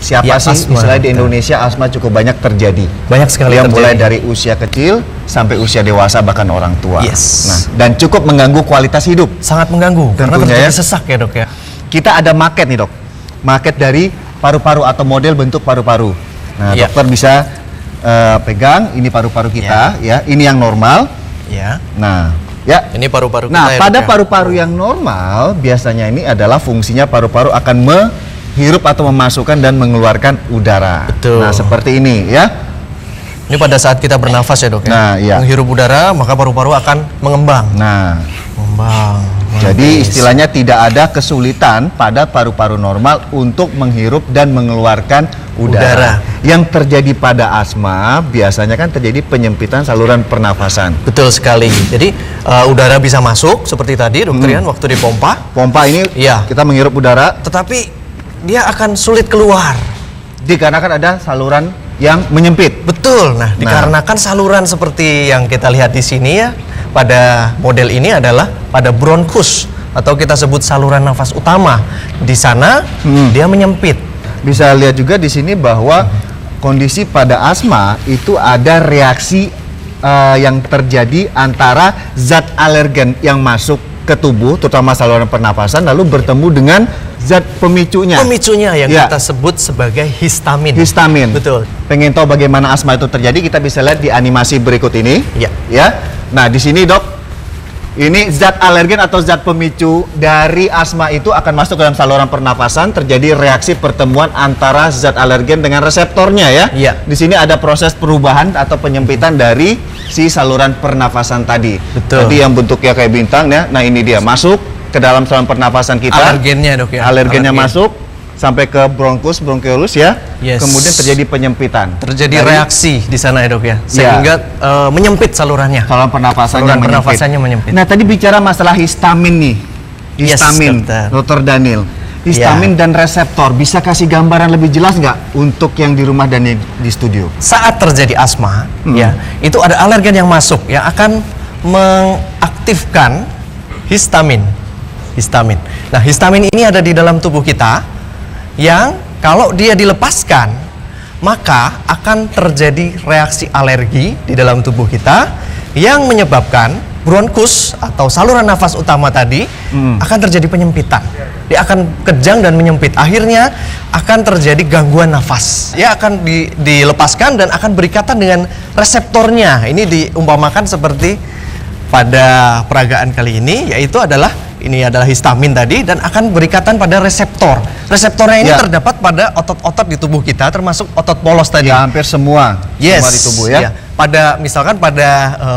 siapa Ya, sih asma, misalnya di betul. Indonesia asma cukup banyak terjadi. Banyak sekali Yang mulai terjadi. dari usia kecil sampai usia dewasa bahkan orang tua. Yes. Nah, dan cukup mengganggu kualitas hidup. Sangat mengganggu karena Tentunya terjadi ya. sesak ya dok ya. Kita ada market nih dok, market dari paru-paru atau model bentuk paru-paru. Nah, Ya. dokter bisa pegang ini paru-paru kita, ya. Ini yang normal. Ya. Nah, ya. Ini paru-paru kita Nah, ya, pada dok ya. paru-paru yang normal biasanya ini adalah fungsinya paru-paru akan menghirup atau memasukkan dan mengeluarkan udara. Betul. Nah, seperti ini ya. Ini pada saat kita bernafas ya dok ya. Nah, iya. Menghirup udara maka paru-paru akan mengembang. Nah, Mengembang. jadi Manis. istilahnya tidak ada kesulitan pada paru-paru normal untuk menghirup dan mengeluarkan udara. Yang terjadi pada asma biasanya kan terjadi penyempitan saluran pernafasan. Betul sekali. Jadi udara bisa masuk seperti tadi dokter Ian waktu dipompa, Pompa ini Iya. kita menghirup udara tetapi dia akan sulit keluar. dikarenakan ada saluran yang menyempit. Betul. Nah, dikarenakan saluran seperti yang kita lihat di sini ya, pada model ini adalah pada bronkus atau kita sebut saluran nafas utama. Di sana dia menyempit. Bisa lihat juga di sini bahwa kondisi pada asma itu ada reaksi yang terjadi antara zat alergen yang masuk ke tubuh, terutama saluran pernapasan, lalu bertemu dengan zat pemicunya. Pemicunya yang Ya. kita sebut sebagai histamin. Histamin. Betul. Pengen tahu bagaimana asma itu terjadi, kita bisa lihat di animasi berikut ini. Ya. Ya. Nah, di sini dok, ini zat alergen atau zat pemicu dari asma itu akan masuk ke dalam saluran pernafasan, terjadi reaksi pertemuan antara zat alergen dengan reseptornya ya. Iya. Di sini ada proses perubahan atau penyempitan dari si saluran pernafasan tadi. Betul. Tadi yang bentuknya kayak bintang ya. Nah, ini dia masuk ke dalam saluran pernafasan kita. Alergennya dok ya. Alergennya Alergen. masuk sampai ke bronkus, bronkiolus ya. Yes. Kemudian terjadi penyempitan. Terjadi Dari reaksi di sana ya dok ya, sehingga menyempit salurannya. saluran pernafasannya Saluran pernafasannya menyempit. Nah, tadi bicara masalah histamin nih. Yes, Histamin, dokter. Dr. Daniel. Histamin dan reseptor, bisa kasih gambaran lebih jelas nggak untuk yang di rumah dan yang di studio? Saat terjadi asma, ya, itu ada alergen yang masuk yang akan mengaktifkan histamin. Histamin. Nah, histamin ini ada di dalam tubuh kita yang kalau dia dilepaskan, maka akan terjadi reaksi alergi di dalam tubuh kita yang menyebabkan bronkus atau saluran nafas utama tadi akan terjadi penyempitan. Dia akan kejang dan menyempit. Akhirnya akan terjadi gangguan nafas. Dia akan dilepaskan dan akan berikatan dengan reseptornya. Ini diumpamakan seperti pada peragaan kali ini, yaitu adalah histamin tadi dan akan berikatan pada reseptor. Reseptornya ini Ya. terdapat pada otot-otot di tubuh kita, termasuk otot polos tadi. Ya, hampir semua. Yes. Semua di tubuh ya. Misalkan pada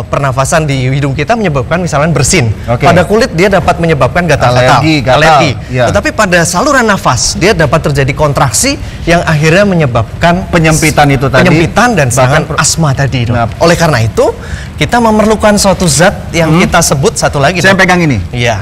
pernafasan di hidung kita menyebabkan misalnya bersin. Oke. Pada kulit dia dapat menyebabkan gatal-gatal. Alergi, gatal. Alergi. Ya. Tetapi pada saluran nafas dia dapat terjadi kontraksi yang akhirnya menyebabkan Penyempitan itu tadi. penyempitan dan Bahkan serangan asma tadi. Dok. Nah. Oleh karena itu kita memerlukan suatu zat yang kita sebut satu lagi. Saya Dok. pegang ini. Iya.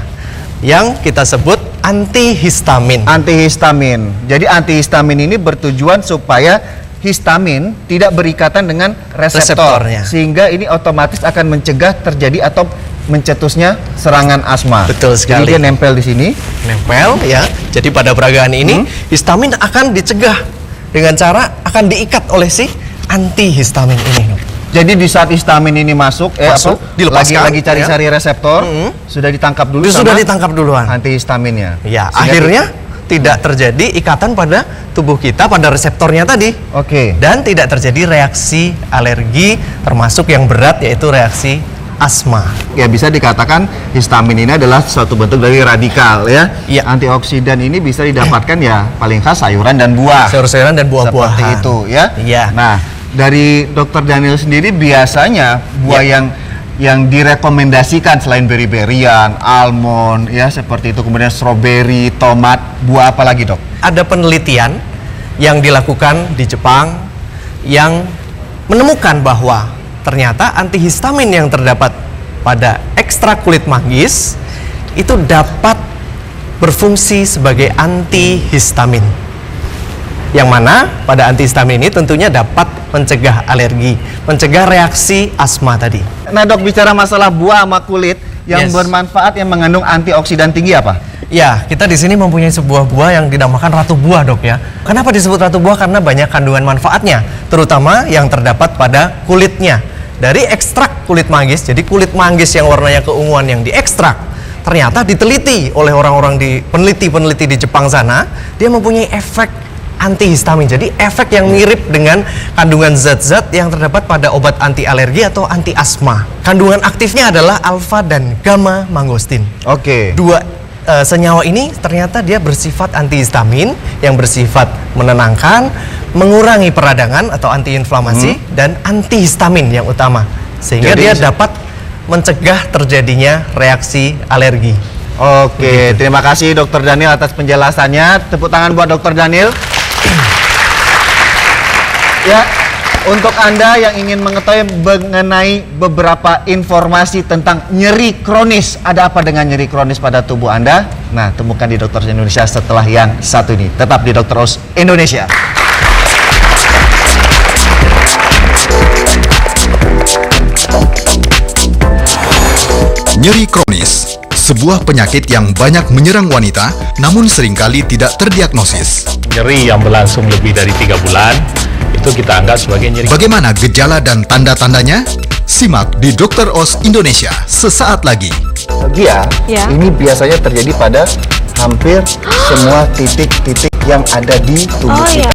Yang kita sebut antihistamin. Antihistamin. Jadi antihistamin ini bertujuan supaya histamin tidak berikatan dengan reseptor, Reseptornya. sehingga ini otomatis akan mencegah terjadi atau mencetusnya serangan asma. Betul sekali. Jadi dia nempel di sini. Nempel ya. Jadi pada peragaan ini histamin akan dicegah dengan cara akan diikat oleh si antihistamin ini. Jadi di saat histamin ini masuk, Masuk, dilepaskan, lagi cari-cari reseptor, sudah ditangkap dulu Dia sama sudah ditangkap duluan. antihistaminnya. Ya, Sehingga akhirnya tidak terjadi ikatan pada tubuh kita pada reseptornya tadi. Oke. Dan tidak terjadi reaksi alergi termasuk yang berat yaitu reaksi asma. Ya, bisa dikatakan histamin ini adalah suatu bentuk dari radikal ya. Iya. Antioksidan ini bisa didapatkan ya paling khas sayuran dan buah. Sayur-sayuran dan buah-buahan. Seperti itu ya. Iya. Nah, dari Dr. Daniel sendiri biasanya buah yang direkomendasikan selain beri-berian, almond ya seperti itu, kemudian stroberi, tomat, buah apa lagi, Dok? Ada penelitian yang dilakukan di Jepang yang menemukan bahwa ternyata antihistamin yang terdapat pada ekstrak kulit manggis itu dapat berfungsi sebagai antihistamin. Yang mana pada antihistamin ini tentunya dapat mencegah alergi, mencegah reaksi asma tadi. Nah, Dok, bicara masalah buah sama kulit yang Yes. bermanfaat yang mengandung antioksidan tinggi apa? Ya, kita di sini mempunyai sebuah buah yang dinamakan ratu buah, Dok ya. Kenapa disebut ratu buah? Karena banyak kandungan manfaatnya, terutama yang terdapat pada kulitnya. Dari ekstrak kulit manggis, jadi kulit manggis yang warnanya keunguan yang diekstrak, ternyata diteliti oleh orang-orang di peneliti-peneliti di Jepang sana, dia mempunyai efek antihistamin. Jadi efek yang mirip dengan kandungan zat-zat yang terdapat pada obat anti alergi atau anti asma. Kandungan aktifnya adalah alfa dan gamma mangostin. Oke. Dua senyawa ini ternyata dia bersifat antihistamin yang bersifat menenangkan, mengurangi peradangan atau antiinflamasi dan antihistamin yang utama. Sehingga Jadi, dia dapat mencegah terjadinya reaksi alergi. Oke, terima kasih Dokter Daniel atas penjelasannya. Tepuk tangan buat Dokter Daniel. Ya, untuk Anda yang ingin mengetahui mengenai beberapa informasi tentang nyeri kronis, ada apa dengan nyeri kronis pada tubuh Anda? Nah, temukan di Dokter Oz Indonesia setelah yang satu ini. Tetap di Dokter Oz Indonesia. Nyeri kronis, sebuah penyakit yang banyak menyerang wanita, namun seringkali tidak terdiagnosis. Nyeri yang berlangsung lebih dari 3 bulan itu kita anggap sebagai nyeri. Bagaimana gejala dan tanda-tandanya? Simak di Dokter Oz Indonesia sesaat lagi. Gia, Ya. ini biasanya terjadi pada hampir semua titik-titik yang ada di tubuh Oh, kita.